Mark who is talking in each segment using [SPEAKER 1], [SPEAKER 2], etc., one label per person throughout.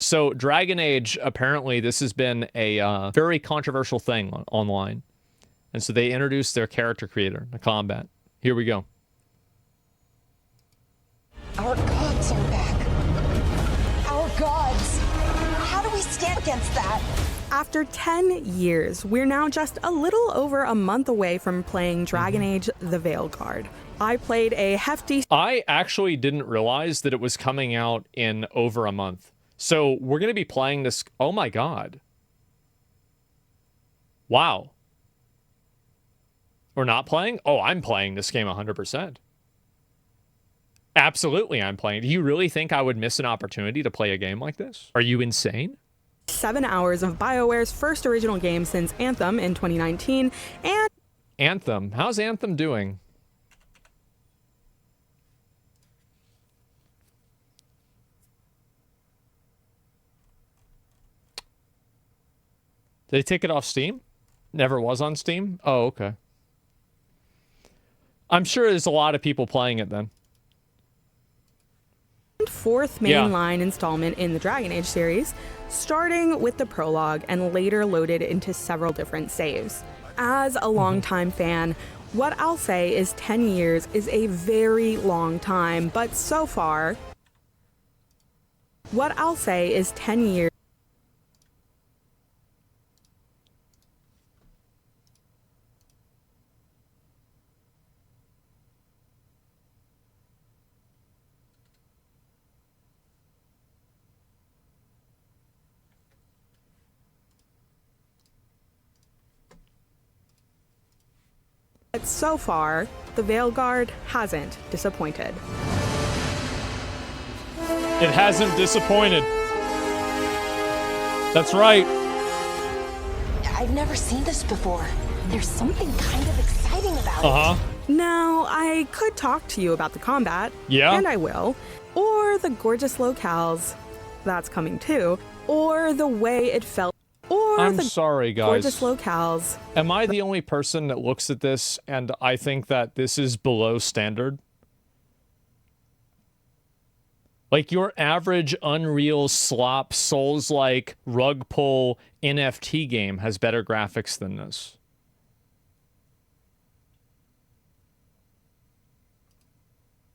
[SPEAKER 1] So Dragon Age, apparently this has been a very controversial thing online. And so they introduced their character creator to combat. Here we go.
[SPEAKER 2] Our gods are back. Our gods. How do we stand against that?
[SPEAKER 3] After 10 years, we're now just a little over a month away from playing Dragon Age the Veilguard. I played a hefty...
[SPEAKER 1] I actually didn't realize that it was coming out in over a month. So we're going to be playing this... Oh my god. Wow. We're not playing? Oh, I'm playing this game 100%. Absolutely, I'm playing. Do you really think I would miss an opportunity to play a game like this? Are you insane?
[SPEAKER 3] 7 hours of BioWare's first original game since Anthem in 2019, and...
[SPEAKER 1] Anthem? How's Anthem doing? Did they take it off Steam? Never was on Steam? Oh, okay. I'm sure there's a lot of people playing it then.
[SPEAKER 3] Fourth mainline installment in the Dragon Age series, starting with the prologue and later loaded into several different saves. As a longtime fan, what I'll say is 10 years is a very long time, but so far, what I'll say is 10 years But so far, the Veilguard hasn't disappointed.
[SPEAKER 1] It hasn't disappointed. That's right.
[SPEAKER 2] I've never seen this before. There's something kind of exciting about it.
[SPEAKER 3] Now, I could talk to you about the combat.
[SPEAKER 1] Yeah.
[SPEAKER 3] And I will. Or the gorgeous locales. That's coming too. Or the way it felt. Or
[SPEAKER 1] I'm
[SPEAKER 3] the
[SPEAKER 1] sorry, guys.
[SPEAKER 3] gorgeous locales.
[SPEAKER 1] Am I the only person that looks at this and I think that this is below standard? Like your average Unreal slop Souls-like rug pull NFT game has better graphics than this.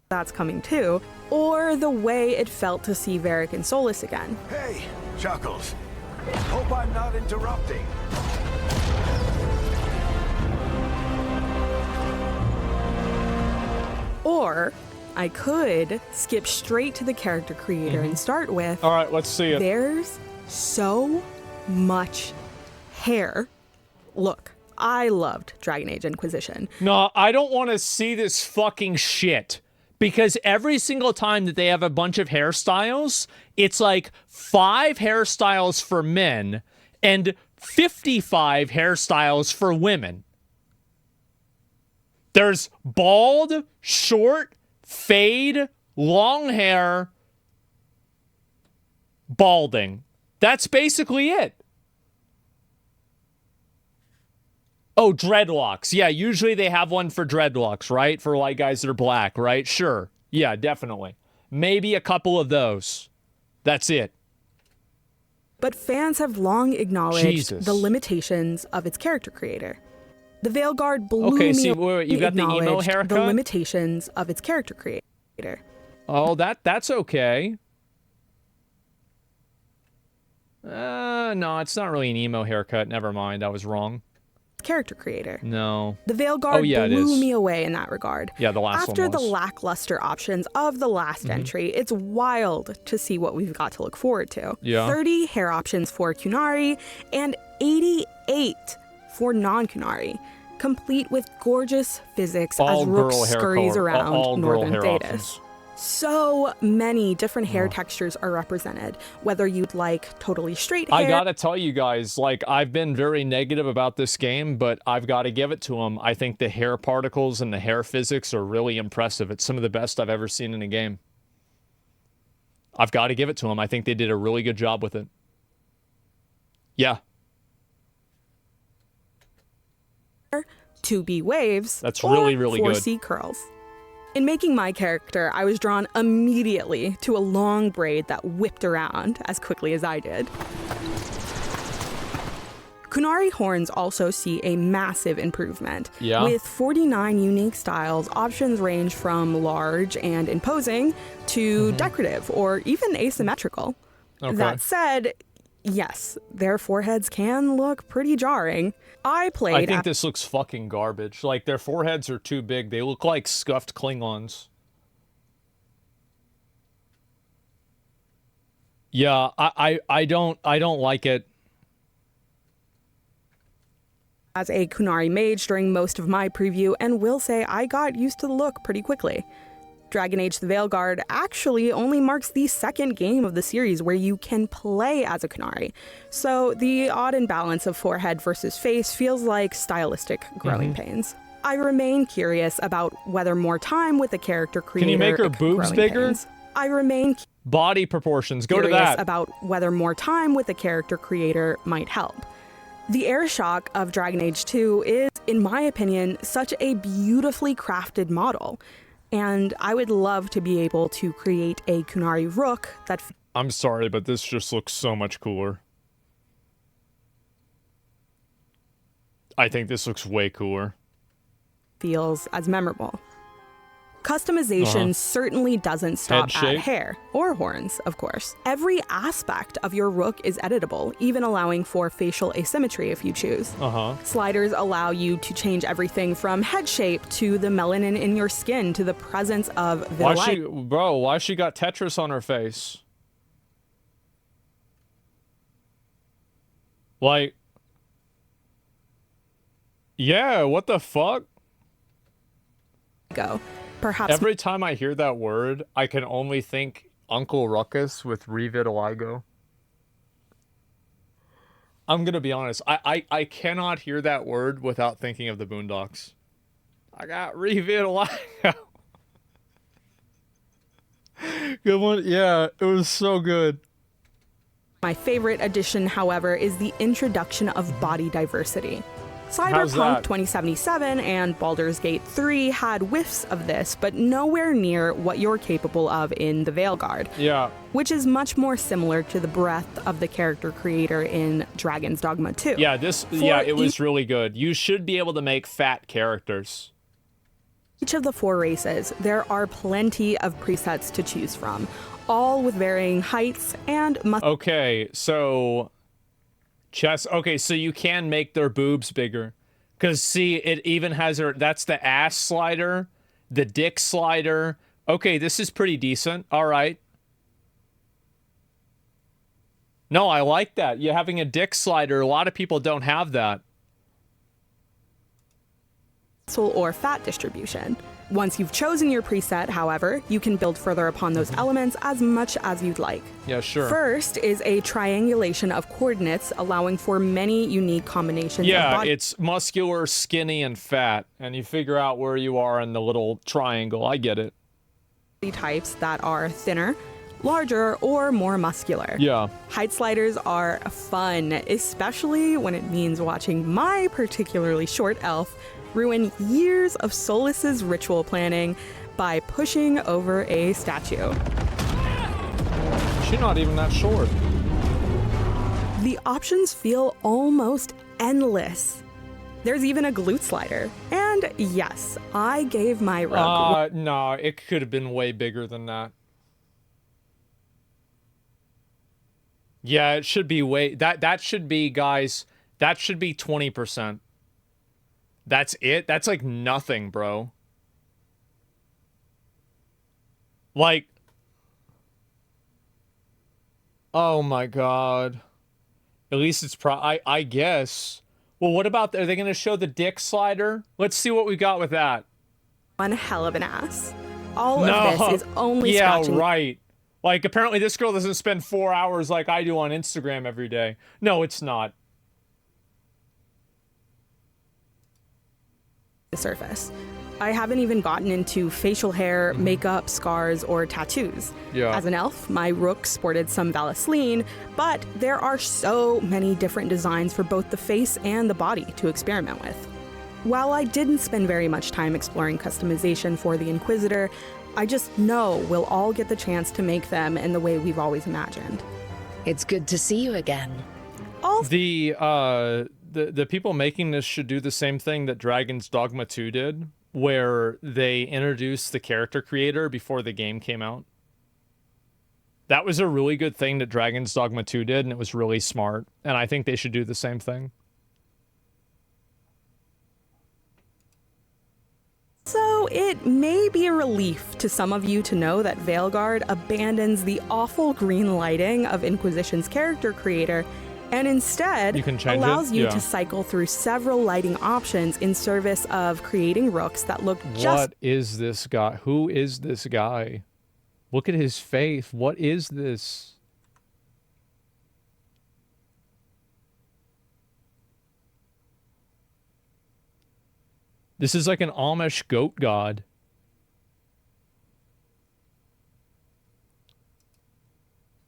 [SPEAKER 3] That's coming too. Or the way it felt to see Varric and Solus again.
[SPEAKER 4] Hey, Chuckles. Hope I'm not interrupting.
[SPEAKER 3] Or I could skip straight to the character creator and start with...
[SPEAKER 1] All right, let's see it.
[SPEAKER 3] There's so much hair. Look, I loved Dragon Age Inquisition.
[SPEAKER 1] No, I don't want to see this fucking shit. Because every single time that they have a bunch of hairstyles, it's like 5 hairstyles for men and 55 hairstyles for women. There's bald, short, fade, long hair, balding. That's basically it. Oh, dreadlocks. Yeah, usually they have one for dreadlocks, right? For white guys that are black, right? Sure. Yeah, definitely. Maybe a couple of those. That's it.
[SPEAKER 3] But fans have long acknowledged
[SPEAKER 1] Jesus.
[SPEAKER 3] the limitations of its character creator. The Veilguard blew
[SPEAKER 1] Okay,
[SPEAKER 3] me
[SPEAKER 1] see,
[SPEAKER 3] away
[SPEAKER 1] wait, you got the emo
[SPEAKER 3] acknowledged
[SPEAKER 1] haircut?
[SPEAKER 3] the limitations of its character creator.
[SPEAKER 1] Oh, that's okay. No, it's not really an emo haircut. Never mind, I was wrong.
[SPEAKER 3] Character creator.
[SPEAKER 1] No.
[SPEAKER 3] The Veilguard
[SPEAKER 1] yeah, it
[SPEAKER 3] blew
[SPEAKER 1] is.
[SPEAKER 3] me away in that regard.
[SPEAKER 1] Yeah, the last
[SPEAKER 3] After
[SPEAKER 1] one was.
[SPEAKER 3] the lackluster options of the last entry, it's wild to see what we've got to look forward to.
[SPEAKER 1] Yeah.
[SPEAKER 3] 30 hair options for Qunari and 88 for non-Qunari, complete with gorgeous physics
[SPEAKER 1] All
[SPEAKER 3] as Rook
[SPEAKER 1] girl hair
[SPEAKER 3] scurries
[SPEAKER 1] color.
[SPEAKER 3] around
[SPEAKER 1] All girl
[SPEAKER 3] Northern
[SPEAKER 1] hair
[SPEAKER 3] Thedas.
[SPEAKER 1] options.
[SPEAKER 3] So many different hair textures are represented, whether you'd like totally straight hair.
[SPEAKER 1] I gotta tell you guys, like, I've been very negative about this game, but I've got to give it to them. I think the hair particles and the hair physics are really impressive. It's some of the best I've ever seen in a game. I've got to give it to them. I think they did a really good job with it. Yeah.
[SPEAKER 3] 2B waves.
[SPEAKER 1] That's
[SPEAKER 3] or
[SPEAKER 1] really, really good.
[SPEAKER 3] 4C curls. In making my character, I was drawn immediately to a long braid that whipped around as quickly as I did. Kunari horns also see a massive improvement.
[SPEAKER 1] Yeah.
[SPEAKER 3] With 49 unique styles, options range from large and imposing to decorative or even asymmetrical.
[SPEAKER 1] Okay.
[SPEAKER 3] That said, yes, their foreheads can look pretty jarring. I
[SPEAKER 1] think this looks fucking garbage. Like, their foreheads are too big. They look like scuffed Klingons. Yeah, I don't like it.
[SPEAKER 3] As a Kunari mage during most of my preview, and will say I got used to the look pretty quickly. Dragon Age the Veilguard actually only marks the second game of the series where you can play as a Kunari, so the odd imbalance of forehead versus face feels like stylistic growing pains. I remain curious about whether more time with the character creator...
[SPEAKER 1] Can you make her boobs bigger?
[SPEAKER 3] Pains. I remain
[SPEAKER 1] Body proportions, go to
[SPEAKER 3] curious
[SPEAKER 1] that.
[SPEAKER 3] about whether more time with the character creator might help. The air shock of Dragon Age 2 is, in my opinion, such a beautifully crafted model, and I would love to be able to create a Kunari Rook that...
[SPEAKER 1] I'm sorry, but this just looks so much cooler. I think this looks way cooler.
[SPEAKER 3] ...feels as memorable. Customization certainly doesn't stop at hair, or horns, of course. Every aspect of your Rook is editable, even allowing for facial asymmetry if you choose. Sliders allow you to change everything from head shape to the melanin in your skin to the presence of vitiligo.
[SPEAKER 1] Why she got Tetris on her face? Like... Yeah, what the fuck?
[SPEAKER 3] Perhaps
[SPEAKER 1] every time I hear that word, I can only think Uncle Ruckus with revitiligo. I'm gonna be honest. I cannot hear that word without thinking of the Boondocks. I got revitiligo. Good one. Yeah, it was so good.
[SPEAKER 3] My favorite addition, however, is the introduction of body diversity. Cyberpunk 2077 and Baldur's Gate 3 had whiffs of this, but nowhere near what you're capable of in the Veilguard.
[SPEAKER 1] Yeah.
[SPEAKER 3] Which is much more similar to the breadth of the character creator in Dragon's Dogma 2.
[SPEAKER 1] Yeah, it was really good. You should be able to make fat characters.
[SPEAKER 3] Each of the 4 races, there are plenty of presets to choose from, all with varying heights and...
[SPEAKER 1] Okay, so... Chest. Okay, so you can make their boobs bigger. Because, see, it even has her... That's the ass slider, the dick slider. Okay, this is pretty decent. All right. No, I like that. You're having a dick slider. A lot of people don't have that.
[SPEAKER 3] Muscle or fat distribution. Once you've chosen your preset, however, you can build further upon those elements as much as you'd like.
[SPEAKER 1] Yeah, sure.
[SPEAKER 3] First is a triangulation of coordinates, allowing for many unique combinations of body.
[SPEAKER 1] It's muscular, skinny, and fat, and you figure out where you are in the little triangle. I get it.
[SPEAKER 3] Types that are thinner, larger, or more muscular.
[SPEAKER 1] Yeah.
[SPEAKER 3] Height sliders are fun, especially when it means watching my particularly short elf ruin years of Solas's ritual planning by pushing over a statue.
[SPEAKER 1] She's not even that short.
[SPEAKER 3] The options feel almost endless. There's even a glute slider. And yes, I gave my Rook...
[SPEAKER 1] no, it could have been way bigger than that. Yeah, it should be way... That should be, guys, that should be 20%. That's it? That's like nothing, bro. Like... Oh my god. At least it's I guess. Well, what about... Are they going to show the dick slider? Let's see what we got with that.
[SPEAKER 3] One hell of an ass. All of this is only scratching...
[SPEAKER 1] Yeah, right. Like, apparently this girl doesn't spend 4 hours like I do on Instagram every day. No, it's not.
[SPEAKER 3] The surface. I haven't even gotten into facial hair, makeup, scars, or tattoos.
[SPEAKER 1] Yeah.
[SPEAKER 3] As an elf, my Rook sported some Vaseline, but there are so many different designs for both the face and the body to experiment with. While I didn't spend very much time exploring customization for the Inquisitor, I just know we'll all get the chance to make them in the way we've always imagined.
[SPEAKER 5] It's good to see you again.
[SPEAKER 1] The people making this should do the same thing that Dragon's Dogma 2 did, where they introduced the character creator before the game came out. That was a really good thing that Dragon's Dogma 2 did, and it was really smart. And I think they should do the same thing.
[SPEAKER 3] So it may be a relief to some of you to know that Veilguard abandons the awful green lighting of Inquisition's character creator and instead allows you to cycle through several lighting options in service of creating rooks that look just...
[SPEAKER 1] What is this guy? Who is this guy? Look at his face. What is this? This is like an Amish goat god.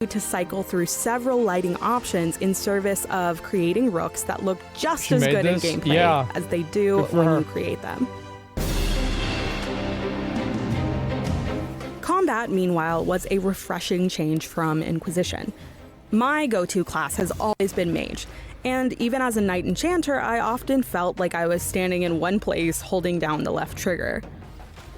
[SPEAKER 3] To cycle through several lighting options in service of creating rooks that look just as good in gameplay as they do when you create them. Combat, meanwhile, was a refreshing change from Inquisition. My go-to class has always been Mage, and even as a Knight Enchanter, I often felt like I was standing in one place holding down the left trigger.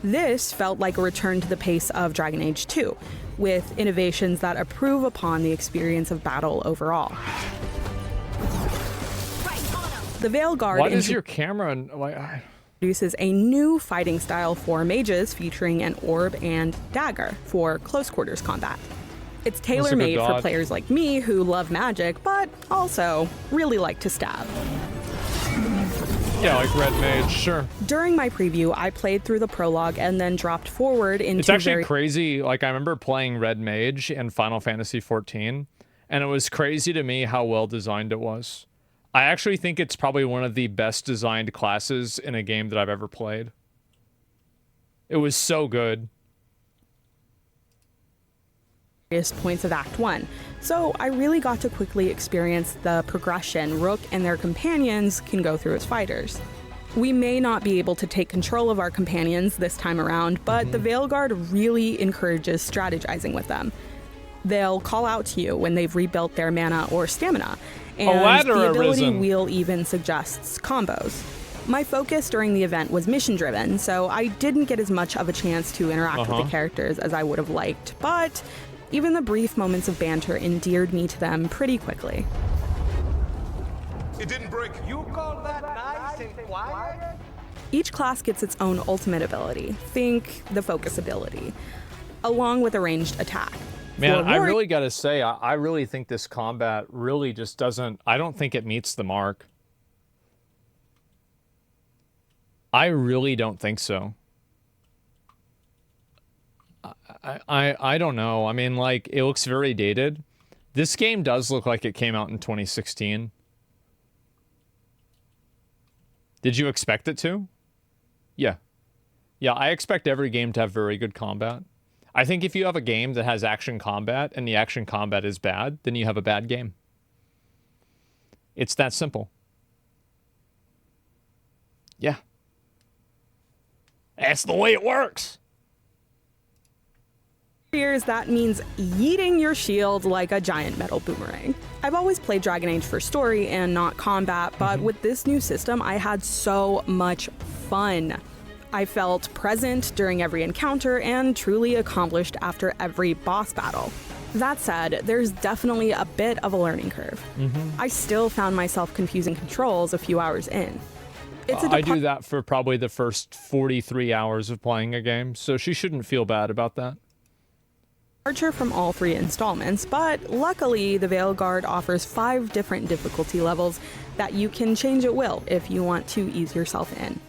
[SPEAKER 3] This felt like a return to the pace of Dragon Age 2, with innovations that improve upon the experience of battle overall. The Veilguard
[SPEAKER 1] What is your camera?
[SPEAKER 3] introduces a new fighting style for mages featuring an orb and dagger for close quarters combat. It's tailor-made for players like me who love magic, but also really like to stab.
[SPEAKER 1] Yeah, like Red Mage, sure.
[SPEAKER 3] During my preview, I played through the prologue and then dropped forward into
[SPEAKER 1] It's actually crazy. Like, I remember playing Red Mage in Final Fantasy XIV, and it was crazy to me how well designed it was. I actually think it's probably one of the best designed classes in a game that I've ever played. It was so good.
[SPEAKER 3] Points of Act 1, so I really got to quickly experience the progression Rook and their companions can go through as fighters. We may not be able to take control of our companions this time around, but the Veilguard really encourages strategizing with them. They'll call out to you when they've rebuilt their mana or stamina, and the ability wheel even suggests combos. My focus during the event was mission-driven, so I didn't get as much of a chance to interact with the characters as I would have liked, but even the brief moments of banter endeared me to them pretty quickly.
[SPEAKER 4] It didn't break. You call that nice and quiet?
[SPEAKER 3] Each class gets its own ultimate ability, think the focus ability, along with a ranged attack.
[SPEAKER 1] Man, I really gotta say, I really think this combat really just doesn't, I don't think it meets the mark. I really don't think so. I don't know. I mean, like, it looks very dated. This game does look like it came out in 2016. Did you expect it to? Yeah. Yeah, I expect every game to have very good combat. I think if you have a game that has action combat and the action combat is bad, then you have a bad game. It's that simple. Yeah. That's the way it works.
[SPEAKER 3] That means yeeting your shield like a giant metal boomerang. I've always played Dragon Age for story and not combat, but with this new system, I had so much fun. I felt present during every encounter and truly accomplished after every boss battle. That said, there's definitely a bit of a learning curve. I still found myself confusing controls a few hours in.
[SPEAKER 1] I do that for probably the first 43 hours of playing a game, so she shouldn't feel bad about that.
[SPEAKER 3] Departure from all 3 installments, but luckily the Veilguard offers 5 different difficulty levels that you can change at will if you want to ease yourself in.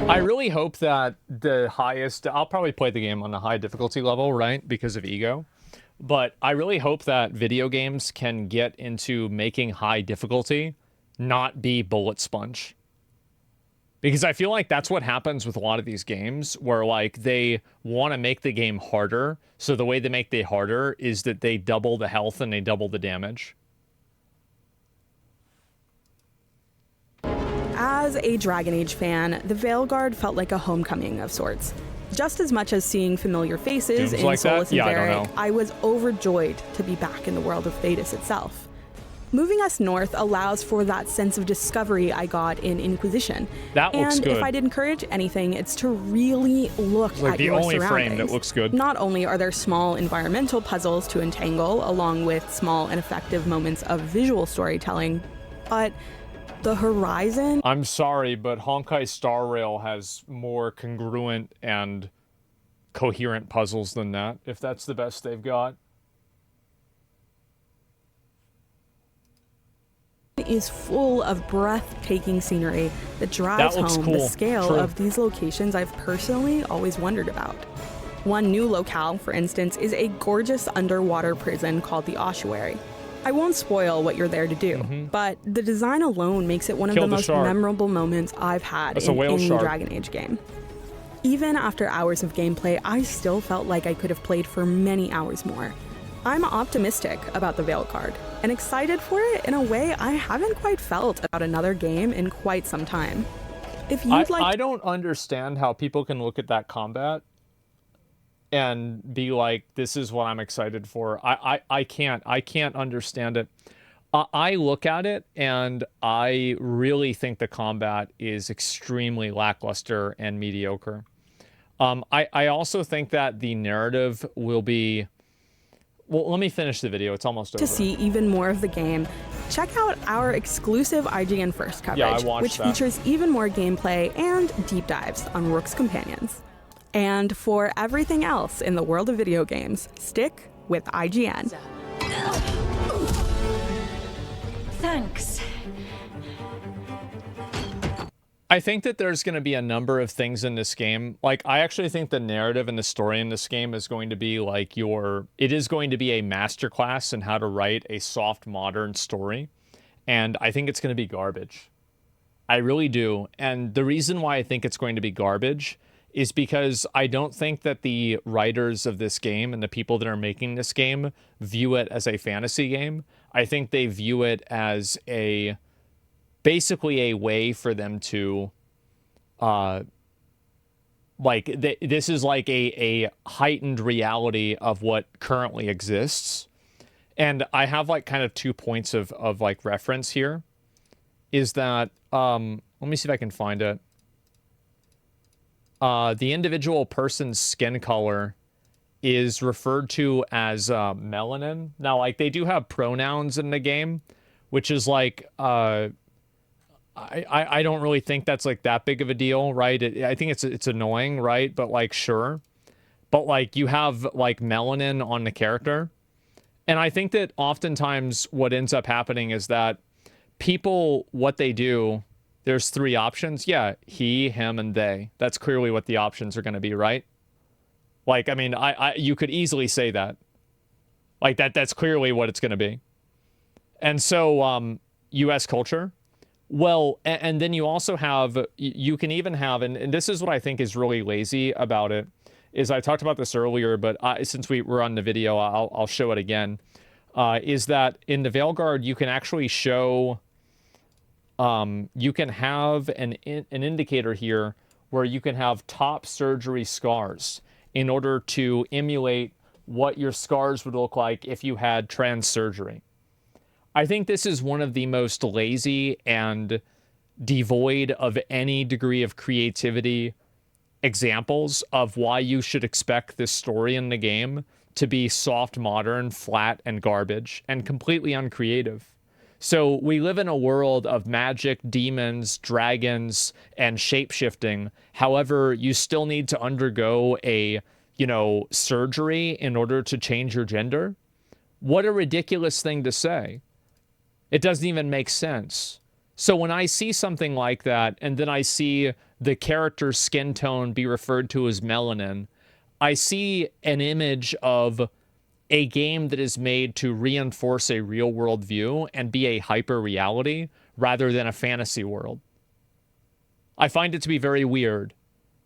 [SPEAKER 1] I really hope that the highest, I'll probably play the game on a high difficulty level, right, because of ego, but I really hope that video games can get into making high difficulty not be bullet sponge. Because I feel like that's what happens with a lot of these games where, like, they want to make the game harder. So the way they make it harder is that they double the health and they double the damage.
[SPEAKER 3] As a Dragon Age fan, the Veilguard felt like a homecoming of sorts. Just as much as seeing familiar faces in
[SPEAKER 1] like
[SPEAKER 3] Solus
[SPEAKER 1] that?
[SPEAKER 3] and
[SPEAKER 1] Yeah, I don't
[SPEAKER 3] Varric,
[SPEAKER 1] know.
[SPEAKER 3] I was overjoyed to be back in the world of Thedas itself. Moving us north allows for that sense of discovery I got in Inquisition.
[SPEAKER 1] That looks
[SPEAKER 3] and
[SPEAKER 1] good.
[SPEAKER 3] if I'd encourage anything, it's to really look
[SPEAKER 1] It's like
[SPEAKER 3] at
[SPEAKER 1] the
[SPEAKER 3] your
[SPEAKER 1] only frame
[SPEAKER 3] surroundings.
[SPEAKER 1] that looks good.
[SPEAKER 3] Not only are there small environmental puzzles to entangle, along with small and effective moments of visual storytelling, but the horizon.
[SPEAKER 1] I'm sorry, but Honkai Star Rail has more congruent and coherent puzzles than that, if that's the best they've got.
[SPEAKER 3] Is full of breathtaking scenery that drives
[SPEAKER 1] That looks
[SPEAKER 3] home
[SPEAKER 1] cool.
[SPEAKER 3] the scale
[SPEAKER 1] True.
[SPEAKER 3] of these locations I've personally always wondered about. One new locale, for instance, is a gorgeous underwater prison called the Ossuary. I won't spoil what you're there to do, but the design alone makes it one of
[SPEAKER 1] Kill
[SPEAKER 3] the
[SPEAKER 1] the
[SPEAKER 3] most
[SPEAKER 1] shark.
[SPEAKER 3] memorable moments I've had
[SPEAKER 1] That's a
[SPEAKER 3] in
[SPEAKER 1] whale
[SPEAKER 3] any
[SPEAKER 1] shark.
[SPEAKER 3] Dragon Age game. Even after hours of gameplay, I still felt like I could have played for many hours more. I'm optimistic about the Veilguard, and excited for it in a way I haven't quite felt about another game in quite some time. If you'd like
[SPEAKER 1] I don't understand how people can look at that combat and be like, this is what I'm excited for. I can't understand it. I look at it and I really think the combat is extremely lackluster and mediocre. I also think that the narrative will be... Well, let me finish the video. It's almost over.
[SPEAKER 3] to see even more of the game, check out our exclusive IGN First
[SPEAKER 1] Yeah, I
[SPEAKER 3] coverage,
[SPEAKER 1] watched
[SPEAKER 3] which
[SPEAKER 1] that.
[SPEAKER 3] features even more gameplay and deep dives on Rook's companions. And for everything else in the world of video games, stick with IGN.
[SPEAKER 5] Thanks.
[SPEAKER 1] I think that there's going to be a number of things in this game. Like, I actually think the narrative and the story in this game is going to be like it is going to be a masterclass in how to write a soft, modern story. And I think it's going to be garbage. I really do. And the reason why I think it's going to be garbage is because I don't think that the writers of this game and the people that are making this game view it as a fantasy game. I think they view it as basically a way for them to this is like a heightened reality of what currently exists. And I have like kind of 2 points of like reference here, is that let me see if I can find it. The individual person's skin color is referred to as melanin. Now, like, they do have pronouns in the game, which is like I don't really think that's like that big of a deal, right? I think it's annoying, right? But like, sure. But like, you have like melanin on the character. And I think that oftentimes what ends up happening is that people, what they do, there's 3 options. Yeah, he, him, and they. That's clearly what the options are going to be, right? Like, I mean, you could easily say that. Like, that's clearly what it's going to be. And so, U.S. culture. Well, and then you also have, you can even have, and this is what I think is really lazy about it, is I talked about this earlier, but since we were on the video, I'll show it again, is that in the Veilguard, you can actually show, you can have an indicator here where you can have top surgery scars in order to emulate what your scars would look like if you had trans surgery. I think this is one of the most lazy and devoid of any degree of creativity examples of why you should expect this story in the game to be soft, modern, flat, and garbage, and completely uncreative. So we live in a world of magic, demons, dragons, and shape-shifting. However, you still need to undergo a, surgery in order to change your gender. What a ridiculous thing to say. It doesn't even make sense. So when I see something like that, and then I see the character's skin tone be referred to as melanin, I see an image of a game that is made to reinforce a real-world view and be a hyper-reality rather than a fantasy world. I find it to be very weird.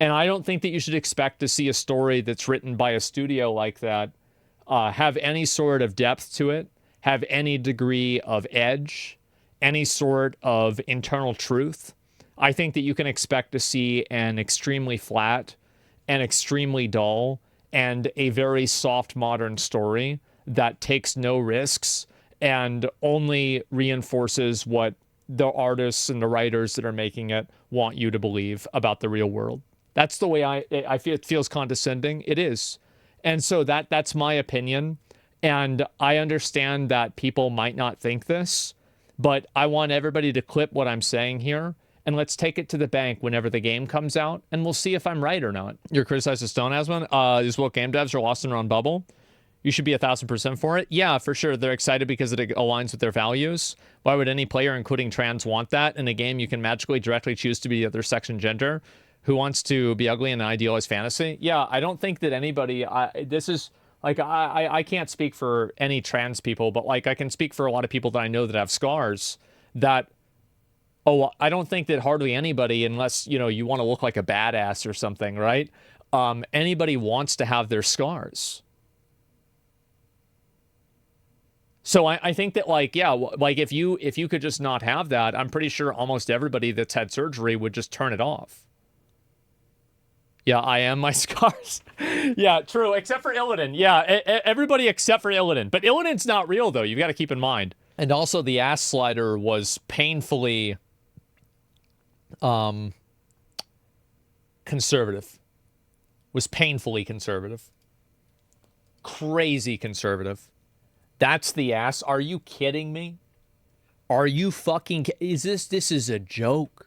[SPEAKER 1] And I don't think that you should expect to see a story that's written by a studio like that have any sort of depth to it, have any degree of edge, any sort of internal truth. I think that you can expect to see an extremely flat and extremely dull and a very soft modern story that takes no risks and only reinforces what the artists and the writers that are making it want you to believe about the real world. That's the way I feel. It feels condescending. It is. And so that's my opinion. And I understand that people might not think this, but I want everybody to clip what I'm saying here, and let's take it to the bank whenever the game comes out, and we'll see if I'm right or not. You're criticizing Stone Asmon? Is what game devs are lost in their own bubble? You should be 1,000% for it. Yeah, for sure. They're excited because it aligns with their values. Why would any player, including trans, want that? In a game, you can magically directly choose to be the other sex and gender. Who wants to be ugly in an idealized fantasy? Yeah, I don't think that anybody... this is... Like, I can't speak for any trans people, but, like, I can speak for a lot of people that I know that have scars that... Oh, I don't think that hardly anybody, unless, you know, you want to look like a badass or something, right? Anybody wants to have their scars. So I think that, like, yeah, like if you could just not have that, I'm pretty sure almost everybody that's had surgery would just turn it off. Yeah, I am my scars. Yeah, true, except for Illidan. Yeah, everybody except for Illidan. But Illidan's not real, though. You've got to keep in mind. And also, the ass slider was painfully conservative. Was painfully conservative. Crazy conservative. That's the ass. Are you kidding me? Are you fucking... This is a joke.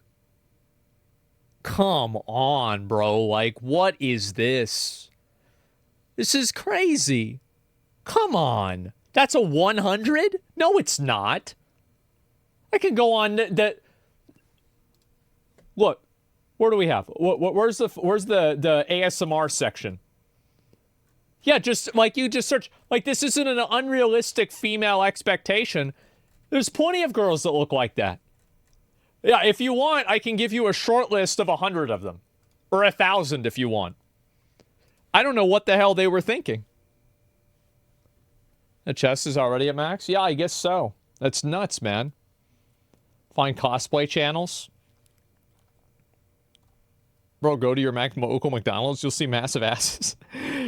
[SPEAKER 1] Come on, bro. Like, what is this? This is crazy. Come on. That's a 100? No, it's not. I can go on that. Look, where do we have? Where's the ASMR section? Yeah, just like you just search. Like, this isn't an unrealistic female expectation. There's plenty of girls that look like that. Yeah, if you want, I can give you a short list of 100 of them. Or 1,000 if you want. I don't know what the hell they were thinking. The chest is already at max? Yeah, I guess so. That's nuts, man. Find cosplay channels. Bro, go to your local McDonald's, you'll see massive asses.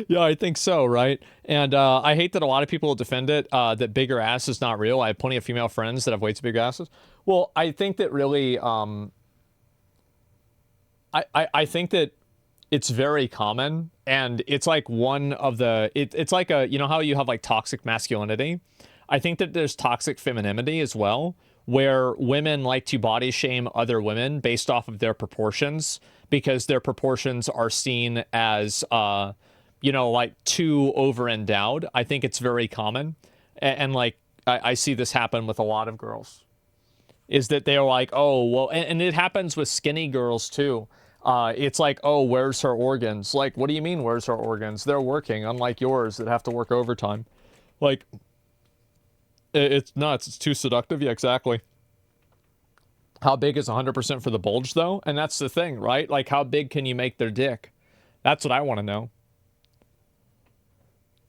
[SPEAKER 1] Yeah, I think so, right? And I hate that a lot of people defend it, that bigger ass is not real. I have plenty of female friends that have way too big asses. Well, I think that really, I think that it's very common, and it's like one of the, it's like a, you know how you have like toxic masculinity? I think that there's toxic femininity as well, where women like to body shame other women based off of their proportions, because their proportions are seen as, you know, like too over-endowed. I think it's very common. And like, I see this happen with a lot of girls. Is that they're like, oh, well, and it happens with skinny girls too. It's like, oh, where's her organs? Like, what do you mean, where's her organs? They're working, unlike yours that have to work overtime. Like, it's nuts. It's too seductive. Yeah, exactly. How big is 100% for the bulge, though? And that's the thing, right? Like, how big can you make their dick? That's what I want to know.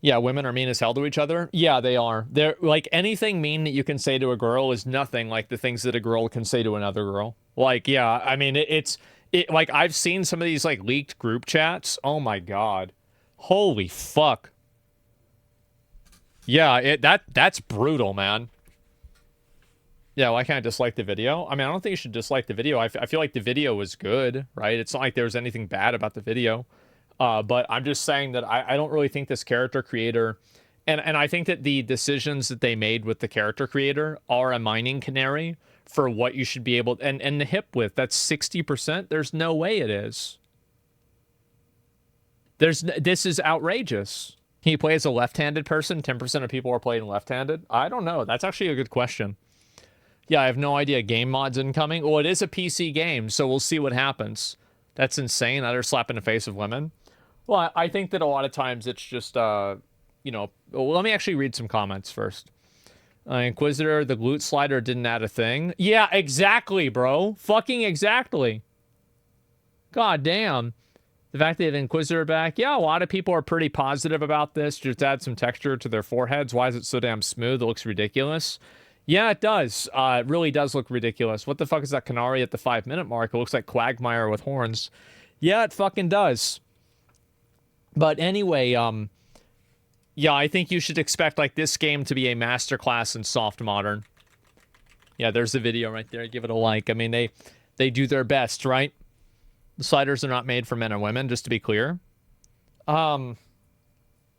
[SPEAKER 1] Yeah, women are mean as hell to each other. Yeah, they are. They're like, anything mean that you can say to a girl is nothing like the things that a girl can say to another girl. Like, yeah, I mean, it's like, I've seen some of these like leaked group chats. Oh my god, holy fuck. Yeah, that's brutal, man. Yeah, why can't I dislike the video? I mean, I don't think you should dislike the video. I feel like the video was good, right? It's not like there was anything bad about the video. But I'm just saying that I don't really think this character creator... And I think that the decisions that they made with the character creator are a mining canary for what you should be able... And the hip width, that's 60%? There's no way it is. This is outrageous. Can you play as a left-handed person? 10% of people are playing left-handed? I don't know. That's actually a good question. Yeah, I have no idea. Game mods incoming? Well, it is a PC game, so we'll see what happens. That's insane. Another slap in the face of women. Well, I think that a lot of times it's just, you know... Well, let me actually read some comments first. Inquisitor, the glute slider didn't add a thing. Yeah, exactly, bro. Fucking exactly. God damn. The fact they have Inquisitor back. Yeah, a lot of people are pretty positive about this. Just add some texture to their foreheads. Why is it so damn smooth? It looks ridiculous. Yeah, it does. It really does look ridiculous. What the fuck is that Canary at the 5-minute mark? It looks like Quagmire with horns. Yeah, it fucking does. But anyway, yeah, I think you should expect like this game to be a masterclass in soft modern. Yeah, there's the video right there. Give it a like. I mean, they do their best, right? The sliders are not made for men and women, just to be clear.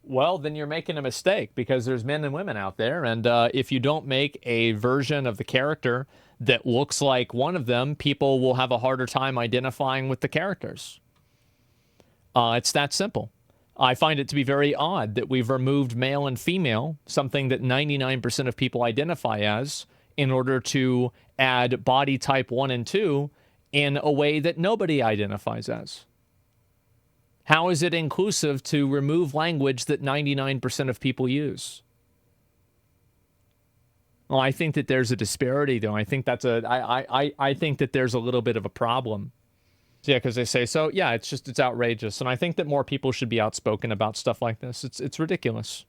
[SPEAKER 1] Well, then you're making a mistake because there's men and women out there. And if you don't make a version of the character that looks like one of them, people will have a harder time identifying with the characters. It's that simple. I find it to be very odd that we've removed male and female, something that 99% of people identify as, in order to add body type 1 and 2 in a way that nobody identifies as. How is it inclusive to remove language that 99% of people use? Well, I think that there's a disparity, though. I think that's I think that there's a little bit of a problem. So, yeah, because they say so. Yeah, it's outrageous, and I think that more people should be outspoken about stuff like this. It's ridiculous.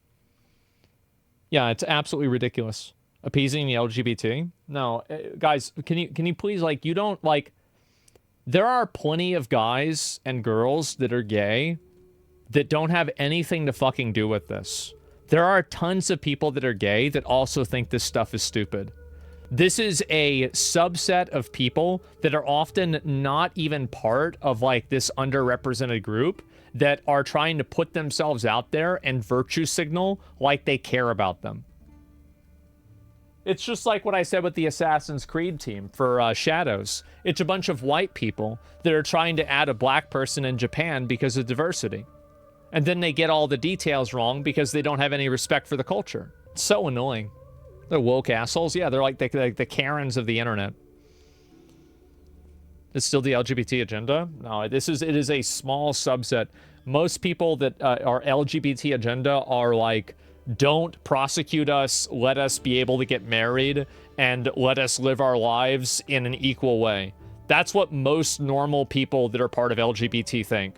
[SPEAKER 1] Yeah, it's absolutely ridiculous. Appeasing the LGBT? No, guys, can you please, like, you don't, like, there are plenty of guys and girls that are gay that don't have anything to fucking do with this. There are tons of people that are gay that also think this stuff is stupid. This is a subset of people that are often not even part of, like, this underrepresented group that are trying to put themselves out there and virtue signal like they care about them. It's just like what I said with the Assassin's Creed team for Shadows. It's a bunch of white people that are trying to add a black person in Japan because of diversity. And then they get all the details wrong because they don't have any respect for the culture. It's so annoying. They're woke assholes. Yeah, they're like the Karens of the internet. It's still the LGBT agenda? No, it is a small subset. Most people that are LGBT agenda are like, don't prosecute us, let us be able to get married, and let us live our lives in an equal way. That's what most normal people that are part of LGBT think.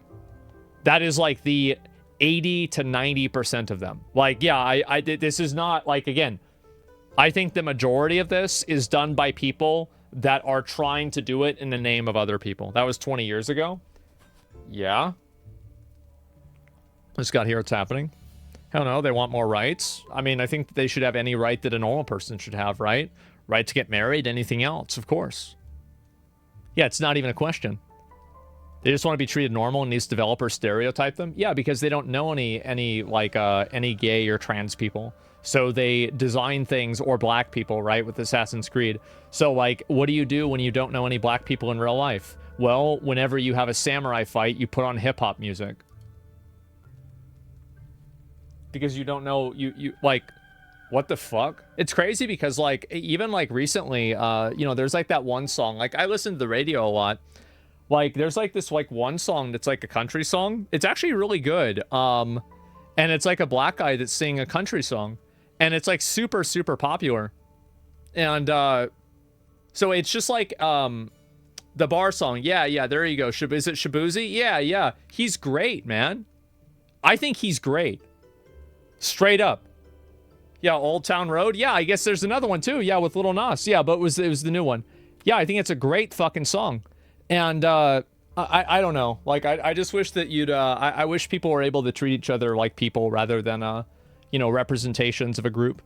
[SPEAKER 1] That is like the 80 to 90% of them. Like, yeah, this is not, like, again, I think the majority of this is done by people that are trying to do it in the name of other people. That was 20 years ago. Yeah. Just got here, it's happening. I don't know, they want more rights. I mean, I think they should have any right that a normal person should have, right? Right to get married, anything else, of course. Yeah, it's not even a question. They just want to be treated normal and these developers stereotype them? Yeah, because they don't know any gay or trans people. So they design things, or black people, right, with Assassin's Creed. So, like, what do you do when you don't know any black people in real life? Well, whenever you have a samurai fight, you put on hip-hop music. Because you don't know, you like, what the fuck? It's crazy because, like, even, like, recently, you know, there's, like, that one song. Like, I listen to the radio a lot. Like, there's, like, this, like, one song that's, like, a country song. It's actually really good. And it's, like, a black guy that's singing a country song. And it's, like, super, super popular. And, so it's just, like, the bar song. Yeah, there you go. Is it Shabuzi? Yeah. He's great, man. I think he's great. Straight up. Yeah, Old Town Road. Yeah, I guess there's another one too. Yeah, with Lil Nas. Yeah, but it was the new one. Yeah, I think it's a great fucking song. And I don't know. Like, I just wish that you'd I wish people were able to treat each other like people rather than you know, representations of a group.